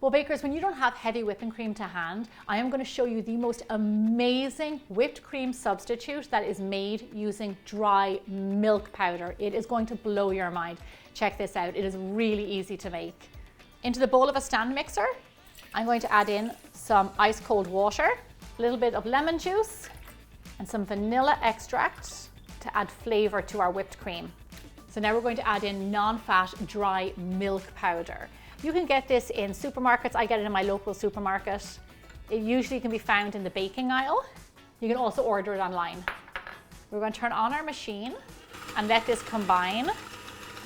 Well, bakers, when you don't have heavy whipping cream to hand, I am going to show you the most amazing whipped cream substitute that is made using dry milk powder. It is going to blow your mind. Check this out. It is really easy to make. Into the bowl of a stand mixer, I'm going to add in some ice cold water, a little bit of lemon juice, and some vanilla extract to add flavor to our whipped cream. So now we're going to add in non-fat dry milk powder. You can get this in supermarkets. I get it in my local supermarket. It usually can be found in the baking aisle. You can also order it online. We're going to turn on our machine and let this combine.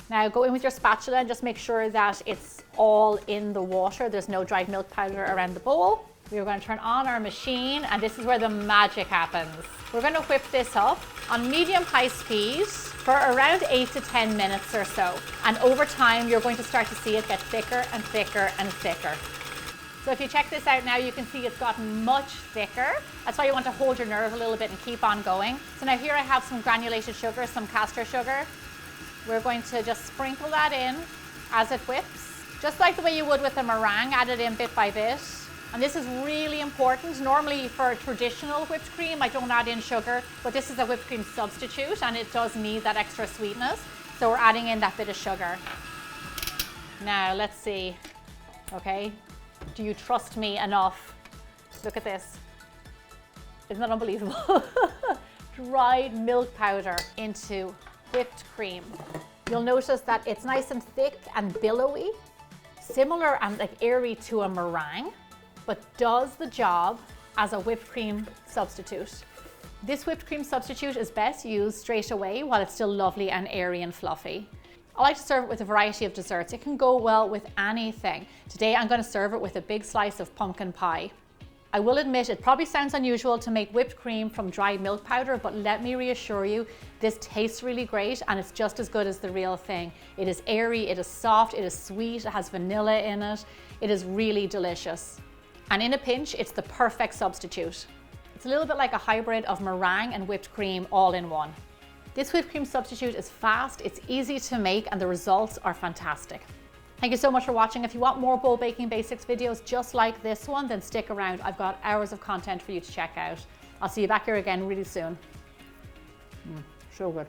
Now go in with your spatula and just make sure that it's all in the water. There's no dried milk powder around the bowl. We're going to turn on our machine, and this is where the magic happens. We're going to whip this up on medium-high speed for around 8 to 10 minutes or so. And over time, you're going to start to see it get thicker and thicker and thicker. So if you check this out now, you can see it's gotten much thicker. That's why you want to hold your nerve a little bit and keep on going. So now here I have some granulated sugar, some castor sugar. We're going to just sprinkle that in as it whips. Just like the way you would with a meringue, add it in bit by bit. And this is really important. Normally for traditional whipped cream, I don't add in sugar, but this is a whipped cream substitute and it does need that extra sweetness. So we're adding in that bit of sugar. Now let's see, okay, do you trust me enough? Look at this. Isn't that unbelievable? Dried milk powder into whipped cream. You'll notice that it's nice and thick and billowy, similar and like airy to a meringue, but does the job as a whipped cream substitute. This whipped cream substitute is best used straight away while it's still lovely and airy and fluffy. I like to serve it with a variety of desserts. It can go well with anything. Today I'm going to serve it with a big slice of pumpkin pie. I will admit it probably sounds unusual to make whipped cream from dried milk powder, but let me reassure you, this tastes really great and it's just as good as the real thing. It is airy, it is soft, it is sweet, it has vanilla in it. It is really delicious. And in a pinch, it's the perfect substitute. It's a little bit like a hybrid of meringue and whipped cream all in one. This whipped cream substitute is fast, it's easy to make, and the results are fantastic. Thank you so much for watching. If you want more bowl baking basics videos just like this one, then stick around. I've got hours of content for you to check out. I'll see you back here again really soon. So good.